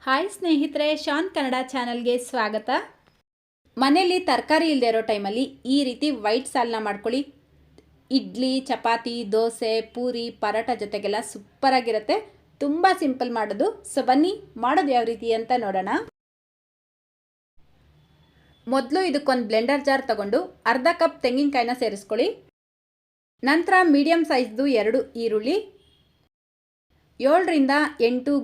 Hi ಸ್ನೇಹಿತರೆ, ಶಾನ್ ಕನ್ನಡ ಚಾನಲ್ಗೆ ಸ್ವಾಗತ. ಮನೆಯಲ್ಲಿ ತರಕಾರಿ ಇಲ್ಲದೆ ಇರೋ ಟೈಮಲ್ಲಿ ಈ ರೀತಿ ವೈಟ್ ಸಾಲ್ನ ಮಾಡ್ಕೊಳ್ಳಿ. ಇಡ್ಲಿ, ಚಪಾತಿ, ದೋಸೆ, ಪೂರಿ, ಪರೋಟ ಜೊತೆಗೆಲ್ಲ ಸೂಪರಾಗಿರುತ್ತೆ. ತುಂಬ ಸಿಂಪಲ್ ಮಾಡೋದು. ಸೊ ಬನ್ನಿ ಮಾಡೋದು ಯಾವ ರೀತಿ ಅಂತ ನೋಡೋಣ. ಮೊದಲು ಇದಕ್ಕೊಂದು ಬ್ಲೆಂಡರ್ ಜಾರ್ ತಗೊಂಡು ಅರ್ಧ ಕಪ್ ತೆಂಗಿನಕಾಯಿನ ಸೇರಿಸ್ಕೊಳ್ಳಿ. ನಂತರ ಮೀಡಿಯಮ್ ಸೈಜ್ದು 2 ಈರುಳ್ಳಿ, 7 ರಿಂದ 8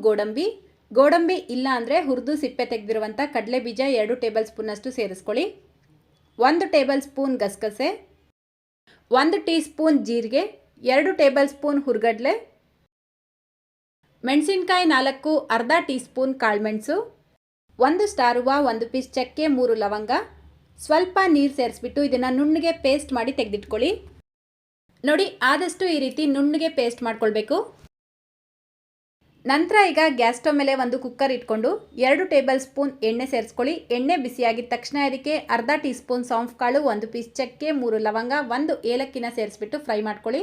ಗೋಡಂಬಿ ಇಲ್ಲ ಅಂದರೆ ಹುರಿದು ಸಿಪ್ಪೆ ತೆಗೆದಿರುವಂಥ ಕಡಲೆ ಬೀಜ 2 ಟೇಬಲ್ ಸ್ಪೂನಷ್ಟು ಸೇರಿಸ್ಕೊಳ್ಳಿ. 1 ಟೇಬಲ್ ಸ್ಪೂನ್ ಗಸಗಸೆ, 1 ಟೀ ಸ್ಪೂನ್ ಜೀರಿಗೆ, 2 ಟೇಬಲ್ ಸ್ಪೂನ್ ಹುರ್ಗಡ್ಲೆ, ಮೆಣಸಿನ್ಕಾಯಿ 4, ಅರ್ಧ ಟೀ ಸ್ಪೂನ್ ಕಾಳುಮೆಣಸು, 1 ಸ್ಟಾರ್ ಹೂವು, 1 ಪೀಸ್ ಚಕ್ಕೆ, 3 ಲವಂಗ, ಸ್ವಲ್ಪ ನೀರು ಸೇರಿಸ್ಬಿಟ್ಟು ಇದನ್ನು ನುಣ್ಣಗೆ ಪೇಸ್ಟ್ ಮಾಡಿ ತೆಗೆದಿಟ್ಕೊಳ್ಳಿ. ನೋಡಿ, ಆದಷ್ಟು ಈ ರೀತಿ ನುಣ್ಣಗೆ ಪೇಸ್ಟ್ ಮಾಡ್ಕೊಳ್ಬೇಕು. ನಂತರ ಈಗ ಗ್ಯಾಸ್ ಸ್ಟವ್ ಮೇಲೆ ಒಂದು ಕುಕ್ಕರ್ ಇಟ್ಕೊಂಡು 2 ಟೇಬಲ್ ಸ್ಪೂನ್ ಎಣ್ಣೆ ಸೇರಿಸ್ಕೊಳ್ಳಿ. ಎಣ್ಣೆ ಬಿಸಿಯಾಗಿದ್ದ ತಕ್ಷಣ ಇದಕ್ಕೆ ಅರ್ಧ ಟೀ ಸ್ಪೂನ್ ಸೌಂಫ್ ಕಾಳು, 1 ಪೀಸ್ ಚಕ್ಕೆ, 3 ಲವಂಗ, 1 ಏಲಕ್ಕಿನ ಸೇರಿಸ್ಬಿಟ್ಟು ಫ್ರೈ ಮಾಡ್ಕೊಳ್ಳಿ.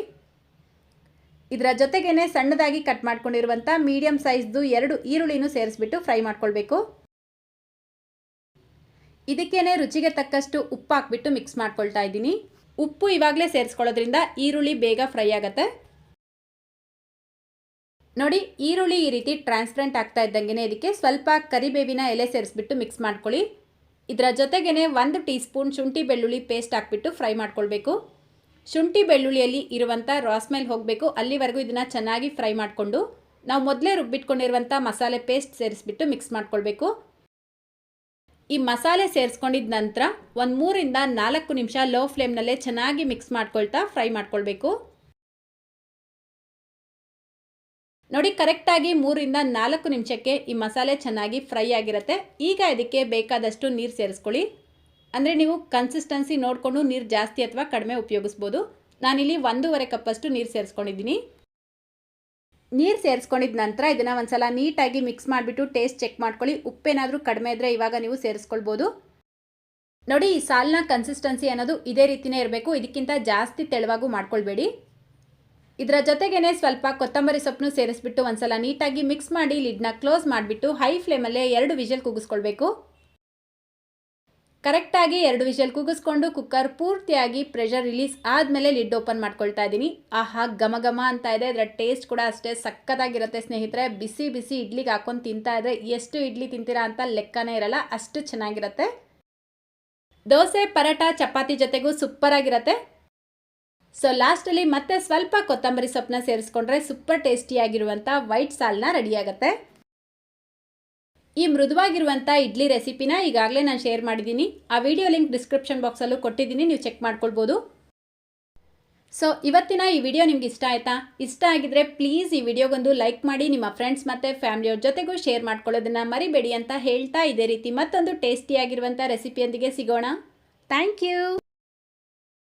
ಇದರ ಜೊತೆಗೇನೆ ಸಣ್ಣದಾಗಿ ಕಟ್ ಮಾಡ್ಕೊಂಡಿರುವಂಥ ಮೀಡಿಯಂ ಸೈಜ್ದು 2 ಈರುಳ್ಳಿನೂ ಸೇರಿಸ್ಬಿಟ್ಟು ಫ್ರೈ ಮಾಡ್ಕೊಳ್ಬೇಕು. ಇದಕ್ಕೇನೆ ರುಚಿಗೆ ತಕ್ಕಷ್ಟು ಉಪ್ಪು ಹಾಕ್ಬಿಟ್ಟು ಮಿಕ್ಸ್ ಮಾಡ್ಕೊಳ್ತಾ ಇದ್ದೀನಿ. ಉಪ್ಪು ಇವಾಗಲೇ ಸೇರಿಸ್ಕೊಳ್ಳೋದ್ರಿಂದ ಈರುಳ್ಳಿ ಬೇಗ ಫ್ರೈ ಆಗುತ್ತೆ. ನೋಡಿ, ಈರುಳ್ಳಿ ಈ ರೀತಿ ಟ್ರಾನ್ಸ್ಪರೆಂಟ್ ಆಗ್ತಾ ಇದ್ದಂಗೆ ಇದಕ್ಕೆ ಸ್ವಲ್ಪ ಕರಿಬೇವಿನ ಎಲೆ ಸೇರಿಸ್ಬಿಟ್ಟು ಮಿಕ್ಸ್ ಮಾಡ್ಕೊಳ್ಳಿ. ಇದರ ಜೊತೆಗೇ 1 ಟೀ ಸ್ಪೂನ್ ಶುಂಠಿ ಬೆಳ್ಳುಳ್ಳಿ ಪೇಸ್ಟ್ ಹಾಕ್ಬಿಟ್ಟು ಫ್ರೈ ಮಾಡ್ಕೊಳ್ಬೇಕು. ಶುಂಠಿ ಬೆಳ್ಳುಳ್ಳಿಯಲ್ಲಿ ಇರುವಂಥ ರಾ ಸ್ಮೆಲ್ ಹೋಗಬೇಕು, ಅಲ್ಲಿವರೆಗೂ ಇದನ್ನು ಚೆನ್ನಾಗಿ ಫ್ರೈ ಮಾಡಿಕೊಂಡು ನಾವು ಮೊದಲೇ ರುಬ್ಬಿಟ್ಕೊಂಡಿರುವಂಥ ಮಸಾಲೆ ಪೇಸ್ಟ್ ಸೇರಿಸ್ಬಿಟ್ಟು ಮಿಕ್ಸ್ ಮಾಡ್ಕೊಳ್ಬೇಕು. ಈ ಮಸಾಲೆ ಸೇರಿಸ್ಕೊಂಡಿದ್ದ ನಂತರ ಒಂದು 3 ರಿಂದ 4 ನಿಮಿಷ ಲೋ ಫ್ಲೇಮ್ನಲ್ಲೇ ಚೆನ್ನಾಗಿ ಮಿಕ್ಸ್ ಮಾಡ್ಕೊಳ್ತಾ ಫ್ರೈ ಮಾಡ್ಕೊಳ್ಬೇಕು. ನೋಡಿ, ಕರೆಕ್ಟಾಗಿ 3 ರಿಂದ 4 ನಿಮಿಷಕ್ಕೆ ಈ ಮಸಾಲೆ ಚೆನ್ನಾಗಿ ಫ್ರೈ ಆಗಿರುತ್ತೆ. ಈಗ ಇದಕ್ಕೆ ಬೇಕಾದಷ್ಟು ನೀರು ಸೇರಿಸ್ಕೊಳ್ಳಿ. ಅಂದರೆ ನೀವು ಕನ್ಸಿಸ್ಟೆನ್ಸಿ ನೋಡಿಕೊಂಡು ನೀರು ಜಾಸ್ತಿ ಅಥವಾ ಕಡಿಮೆ ಉಪಯೋಗಿಸ್ಬೋದು. ನಾನಿಲ್ಲಿ 1.5 ಕಪ್ಪಷ್ಟು ನೀರು ಸೇರಿಸ್ಕೊಂಡಿದ್ದೀನಿ. ನೀರು ಸೇರಿಸ್ಕೊಂಡಿದ್ದ ನಂತರ ಇದನ್ನು ಒಂದ್ಸಲ ನೀಟಾಗಿ ಮಿಕ್ಸ್ ಮಾಡಿಬಿಟ್ಟು ಟೇಸ್ಟ್ ಚೆಕ್ ಮಾಡ್ಕೊಳ್ಳಿ. ಉಪ್ಪೇನಾದರೂ ಕಡಿಮೆ ಇದ್ದರೆ ಇವಾಗ ನೀವು ಸೇರಿಸ್ಕೊಳ್ಬೋದು. ನೋಡಿ, ಈ ಸಾಲ್ನ ಕನ್ಸಿಸ್ಟೆನ್ಸಿ ಅನ್ನೋದು ಇದೇ ರೀತಿಯೇ ಇರಬೇಕು. ಇದಕ್ಕಿಂತ ಜಾಸ್ತಿ ತೆಳುವಾಗೂ ಮಾಡ್ಕೊಳ್ಬೇಡಿ. ಇದರ ಜೊತೆಗೇ ಸ್ವಲ್ಪ ಕೊತ್ತಂಬರಿ ಸೊಪ್ಪನ್ನು ಸೇರಿಸ್ಬಿಟ್ಟು ಒಂದ್ಸಲ ನೀಟಾಗಿ ಮಿಕ್ಸ್ ಮಾಡಿ ಲಿಡ್ನ ಕ್ಲೋಸ್ ಮಾಡಿಬಿಟ್ಟು ಹೈ ಫ್ಲೇಮಲ್ಲೇ 2 ವಿಷಲ್ ಕೂಗಿಸ್ಕೊಳ್ಬೇಕು. ಕರೆಕ್ಟಾಗಿ 2 ವಿಷಲ್ ಕೂಗಿಸ್ಕೊಂಡು ಕುಕ್ಕರ್ ಪೂರ್ತಿಯಾಗಿ ಪ್ರೆಷರ್ ರಿಲೀಸ್ ಆದಮೇಲೆ ಲಿಡ್ ಓಪನ್ ಮಾಡ್ಕೊಳ್ತಾ ಇದ್ದೀನಿ. ಆಹಾ, ಘಮ ಘಮ ಅಂತ ಇದೆ. ಇದರ ಟೇಸ್ಟ್ ಕೂಡ ಅಷ್ಟೇ ಸಕ್ಕತ್ತಾಗಿರುತ್ತೆ ಸ್ನೇಹಿತರೆ. ಬಿಸಿ ಬಿಸಿ ಇಡ್ಲಿಗೆ ಹಾಕೊಂಡು ತಿಂತಾ ಇದ್ರೆ ಎಷ್ಟು ಇಡ್ಲಿ ತಿಂತೀರಾ ಅಂತ ಲೆಕ್ಕನೇ ಇರಲ್ಲ, ಅಷ್ಟು ಚೆನ್ನಾಗಿರುತ್ತೆ. ದೋಸೆ, ಪರೋಟ, ಚಪಾತಿ ಜೊತೆಗೂ ಸೂಪರಾಗಿರುತ್ತೆ. ಸೊ ಲಾಸ್ಟಲ್ಲಿ ಮತ್ತೆ ಸ್ವಲ್ಪ ಕೊತ್ತಂಬರಿ ಸೊಪ್ಪನ್ನ ಸೇರಿಸ್ಕೊಂಡ್ರೆ ಸೂಪರ್ ಟೇಸ್ಟಿಯಾಗಿರುವಂಥ ವೈಟ್ ಸಾಲ್ನ ರೆಡಿಯಾಗುತ್ತೆ. ಈ ಮೃದುವಾಗಿರುವಂಥ ಇಡ್ಲಿ ರೆಸಿಪಿನ ಈಗಾಗಲೇ ನಾನು ಶೇರ್ ಮಾಡಿದ್ದೀನಿ. ಆ ವಿಡಿಯೋ ಲಿಂಕ್ ಡಿಸ್ಕ್ರಿಪ್ಷನ್ ಬಾಕ್ಸಲ್ಲೂ ಕೊಟ್ಟಿದ್ದೀನಿ, ನೀವು ಚೆಕ್ ಮಾಡ್ಕೊಳ್ಬೋದು. ಸೊ ಇವತ್ತಿನ ಈ ವಿಡಿಯೋ ನಿಮ್ಗೆ ಇಷ್ಟ ಆಯಿತಾ? ಇಷ್ಟ ಆಗಿದ್ರೆ ಪ್ಲೀಸ್ ಈ ವಿಡಿಯೋಗೊಂದು ಲೈಕ್ ಮಾಡಿ, ನಿಮ್ಮ ಫ್ರೆಂಡ್ಸ್ ಮತ್ತು ಫ್ಯಾಮಿಲಿಯವ್ರ ಜೊತೆಗೂ ಶೇರ್ ಮಾಡ್ಕೊಳ್ಳೋದನ್ನು ಮರಿಬೇಡಿ ಅಂತ ಹೇಳ್ತಾ, ಇದೇ ರೀತಿ ಮತ್ತೊಂದು ಟೇಸ್ಟಿಯಾಗಿರುವಂಥ ರೆಸಿಪಿಯೊಂದಿಗೆ ಸಿಗೋಣ. Thank you.